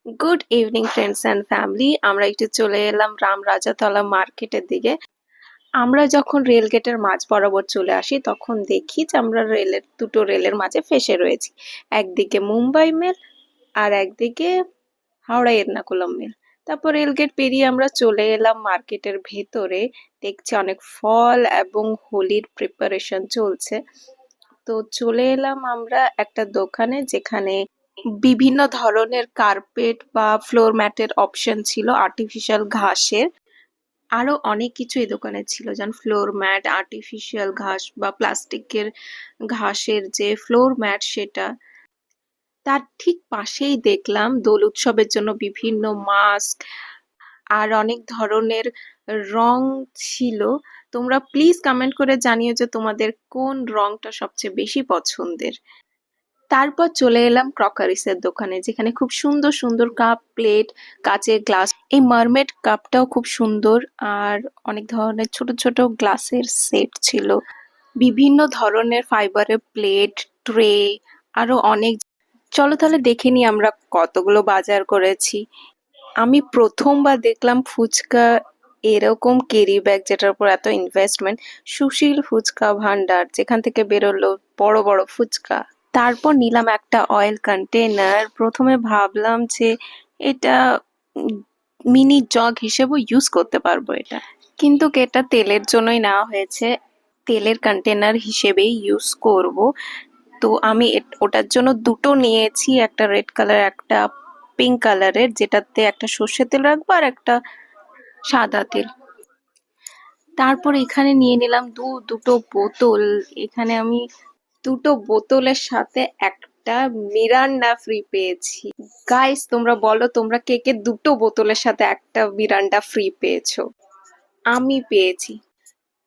Good evening friends and family. আমরা একটু চলে এলাম রামরাজাতলা মার্কেটের দিকে। আমরা যখন রেল গেটের মাঝ বরাবর চলে আসি তখন দেখি যে আমরা দুটো রেলের মাঝে ফেসে রয়েছি। একদিকে মুম্বাই মেল আর একদিকে হাওড়া এর্নাকুলাম মেল। তারপর রেলগেট পেরিয়ে আমরা চলে এলাম মার্কেটের ভেতরে। দেখছি অনেক ফল এবং হোলির প্রিপারেশন চলছে। তো চলে এলাম আমরা একটা দোকানে যেখানে বিভিন্ন ধরনের কার্পেট বা ফ্লোর ম্যাটের অপশন ছিল, আর্টিফিশিয়াল ঘাসের। আরো অনেক কিছু এই দোকানে ছিল, যেমন ফ্লোর ম্যাট, আর্টিফিশিয়াল ঘাস বা প্লাস্টিকের ঘাসের যে ফ্লোর ম্যাট সেটা। তার ঠিক পাশেই দেখলাম দোল উৎসবের জন্য বিভিন্ন মাস্ক আর অনেক ধরনের রং ছিল। তোমরা প্লিজ কমেন্ট করে জানিও যে তোমাদের কোন রংটা সবচেয়ে বেশি পছন্দের। তারপর চলে এলাম ক্রকারিসের দোকানে, যেখানে খুব সুন্দর সুন্দর কাপ, প্লেট, কাচের গ্লাস। এই মারমেড কাপটাও খুব সুন্দর। আর অনেক ধরনের ছোট ছোট গ্লাসের সেট ছিল, বিভিন্ন ধরনের ফাইবারের প্লেট, ট্রে, আরো অনেক। চলো তাহলে দেখে নিই আমরা কতগুলো বাজার করেছি। আমি প্রথমবার দেখলাম ফুচকা এরকম ক্যারি ব্যাগ যেটার উপর এত ইনভেস্টমেন্ট। সুশীল ফুচকা ভান্ডার, যেখান থেকে বেরোলো বড় বড় ফুচকা। তারপর নিলাম একটা অয়েল কন্টেনার। প্রথমে ভাবলাম যে এটা মিনি জগ হিসেবে ইউজ করতে পারবো এটা, কিন্তু এটা তেলের জন্যই নেওয়া হয়েছে, তেলের কন্টেনার হিসেবেই ইউজ করব। তো আমি ওটার জন্য দুটো নিয়েছি, একটা রেড কালার একটা পিঙ্ক কালারের, যেটাতে একটা সর্ষের তেল রাখবো আর একটা সাদা তেল। তারপর এখানে নিয়ে নিলাম দুটো বোতল। এখানে আমি দুটো বোতলের সাথে একটা মিরান্ডা ফ্রি পেয়েছি। গাইস তোমরা বলো, তোমরা কে কে দুটো বোতলের সাথে একটা মিরান্ডা ফ্রি পেয়েছো? আমি পেয়েছি।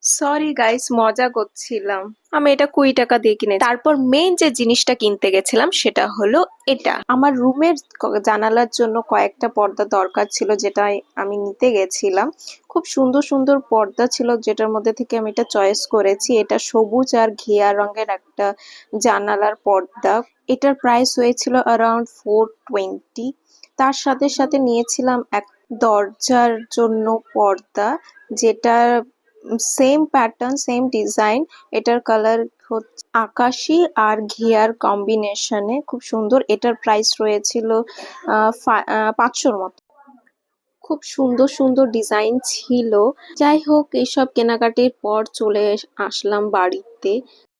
সরি গাইস, মজা করছিলাম। আমি এটা 20 টাকা দিয়ে কিনে। তারপর মেইন যে জিনিসটা কিনতে গেছিলাম সেটা হলো এটা। আমার রুমের জানালার জন্য কয়েকটা পর্দা দরকার ছিল, যেটা আমি নিতে গেছিলাম। খুব সুন্দর সুন্দর পর্দা ছিল, যেটার মধ্যে থেকে আমি এটা চয়েস করেছি। এটা সবুজ আর ঘিয়া রঙের একটা জানালার পর্দা। এটার প্রাইস হয়েছিল অ্যারাউন্ড 420। তার সাথে সাথে নিয়েছিলাম এক দরজার জন্য পর্দা, যেটা সেম প্যাটার্ন, সেম ডিজাইন। এটার কালার হচ্ছে আকাশি আর ঘিয়ার কম্বিনেশনে, খুব সুন্দর। এটার প্রাইস রয়েছিল 500-র মতো। খুব সুন্দর সুন্দর ডিজাইন ছিল। যাই হোক, এইসব কেনাকাটির পর চলে আসলাম বাড়িতে।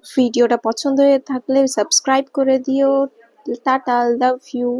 ভিডিওটা পছন্দ হয়ে থাকলে সাবস্ক্রাইব করে দিও। Tata, love you.